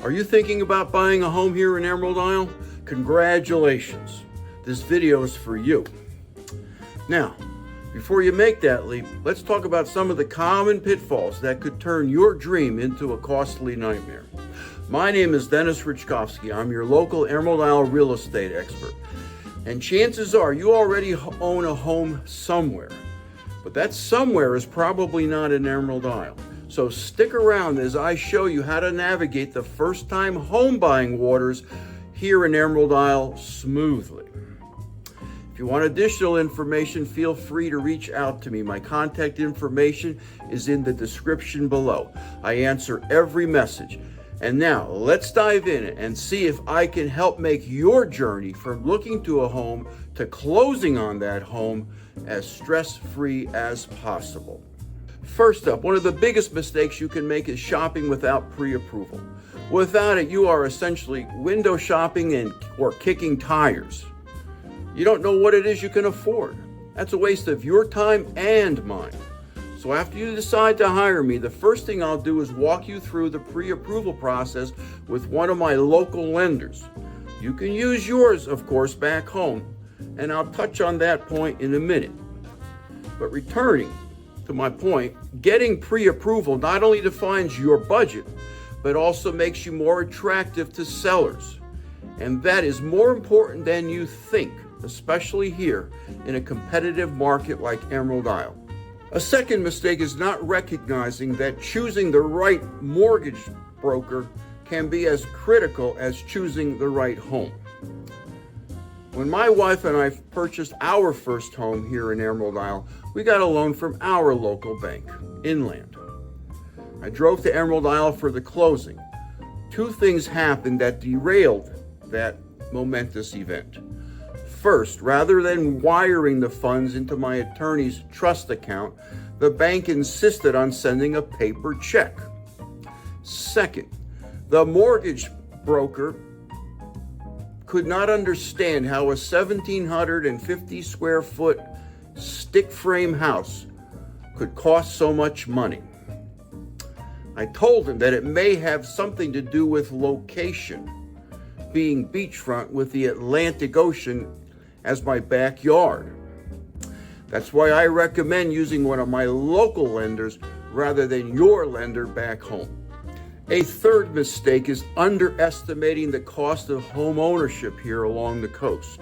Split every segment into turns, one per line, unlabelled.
Are you thinking about buying a home here in Emerald Isle? Congratulations. This video is for you. Now, before you make that leap, let's talk about some of the common pitfalls that could turn your dream into a costly nightmare. My name is Denis Raczkowski. I'm your local Emerald Isle real estate expert. And chances are you already own a home somewhere. But that somewhere is probably not in Emerald Isle. So stick around as I show you how to navigate the first-time home buying waters here in Emerald Isle smoothly. If you want additional information, feel free to reach out to me. My contact information is in the description below. I answer every message. And now let's dive in and see if I can help make your journey from looking to a home to closing on that home as stress-free as possible. First up, one of the biggest mistakes you can make is shopping without pre-approval. Without it, you are essentially window shopping or kicking tires. You don't know what it is you can afford. That's a waste of your time and mine. So after you decide to hire me, the first thing I'll do is walk you through the pre-approval process with one of my local lenders. You can use yours, of course, back home, and I'll touch on that point in a minute. But returning to my point, getting pre-approval not only defines your budget, but also makes you more attractive to sellers. And that is more important than you think, especially here in a competitive market like Emerald Isle. A second mistake is not recognizing that choosing the right mortgage broker can be as critical as choosing the right home. When my wife and I purchased our first home here in Emerald Isle, we got a loan from our local bank, Inland. I drove to Emerald Isle for the closing. Two things happened that derailed that momentous event. First, rather than wiring the funds into my attorney's trust account, the bank insisted on sending a paper check. Second, the mortgage broker could not understand how a 1,750 square foot stick frame house could cost so much money. I told him that it may have something to do with location, being beachfront with the Atlantic Ocean as my backyard. That's why I recommend using one of my local lenders rather than your lender back home. A third mistake is underestimating the cost of home ownership here along the coast.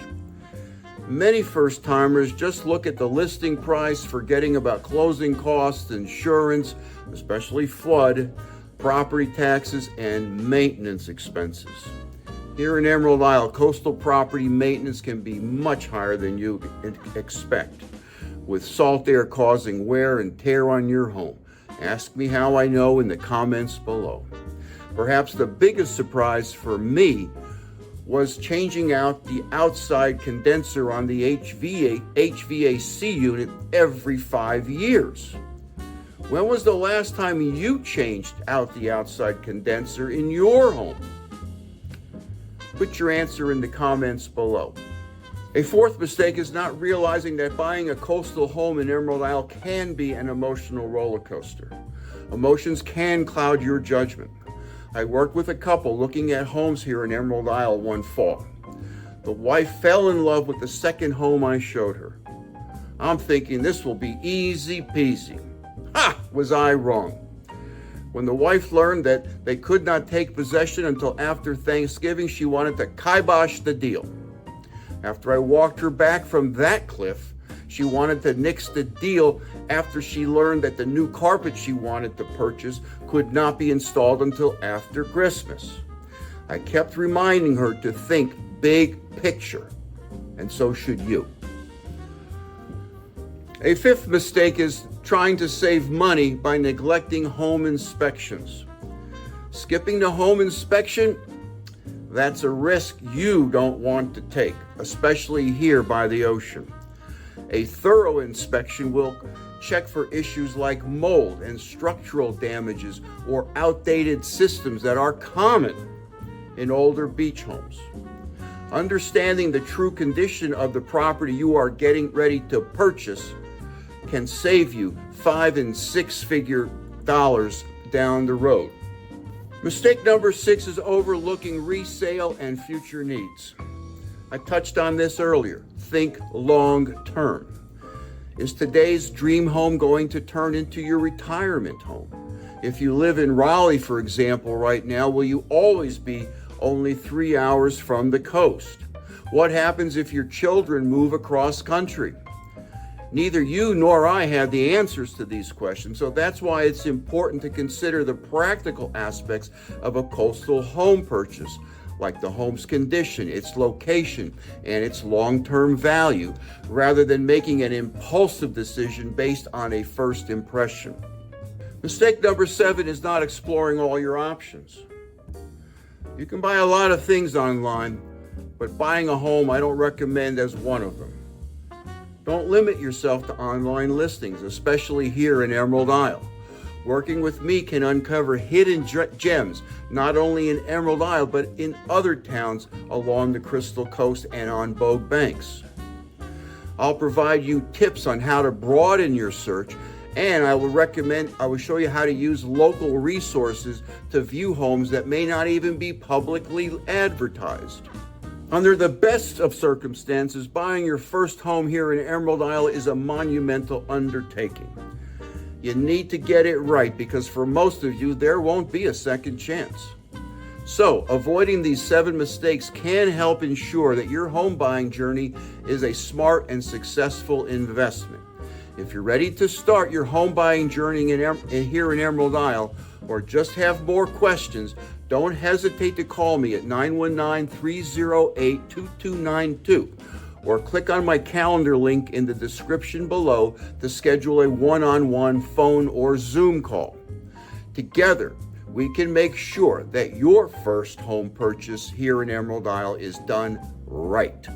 Many first-timers just look at the listing price, forgetting about closing costs, insurance, especially flood, property taxes, and maintenance expenses. Here in Emerald Isle, coastal property maintenance can be much higher than you expect, with salt air causing wear and tear on your home. Ask me how I know in the comments below. Perhaps the biggest surprise for me was changing out the outside condenser on the HVAC unit every 5 years. When was the last time you changed out the outside condenser in your home? Put your answer in the comments below. A fourth mistake is not realizing that buying a coastal home in Emerald Isle can be an emotional roller coaster. Emotions can cloud your judgment. I worked with a couple looking at homes here in Emerald Isle one fall. The wife fell in love with the second home I showed her. I'm thinking this will be easy peasy. Ha! Was I wrong? When the wife learned that they could not take possession until after Thanksgiving, she wanted to kibosh the deal. After I walked her back from that cliff, she wanted to nix the deal after she learned that the new carpet she wanted to purchase could not be installed until after Christmas. I kept reminding her to think big picture, and so should you. A fifth mistake is trying to save money by neglecting home inspections. Skipping the home inspection, that's a risk you don't want to take, especially here by the ocean. A thorough inspection will check for issues like mold and structural damages or outdated systems that are common in older beach homes. Understanding the true condition of the property you are getting ready to purchase can save you $5 and $6 figure dollars down the road. Mistake number 6 is overlooking resale and future needs. I touched on this earlier. Think long term. Is today's dream home going to turn into your retirement home? If you live in Raleigh, for example, right now, will you always be only 3 hours from the coast? What happens if your children move across country? Neither you nor I have the answers to these questions, so that's why it's important to consider the practical aspects of a coastal home purchase, like the home's condition, its location, and its long-term value, rather than making an impulsive decision based on a first impression. Mistake number 7 is not exploring all your options. You can buy a lot of things online, but buying a home I don't recommend as one of them. Don't limit yourself to online listings, especially here in Emerald Isle. Working with me can uncover hidden gems, not only in Emerald Isle, but in other towns along the Crystal Coast and on Bogue Banks. I'll provide you tips on how to broaden your search, and I will show you how to use local resources to view homes that may not even be publicly advertised. Under the best of circumstances, buying your first home here in Emerald Isle is a monumental undertaking. You need to get it right because for most of you, there won't be a second chance. So, avoiding these 7 mistakes can help ensure that your home buying journey is a smart and successful investment. If you're ready to start your home buying journey here in Emerald Isle, or just have more questions, don't hesitate to call me at 919-308-2292 or click on my calendar link in the description below to schedule a one-on-one phone or Zoom call. Together, we can make sure that your first home purchase here in Emerald Isle is done right.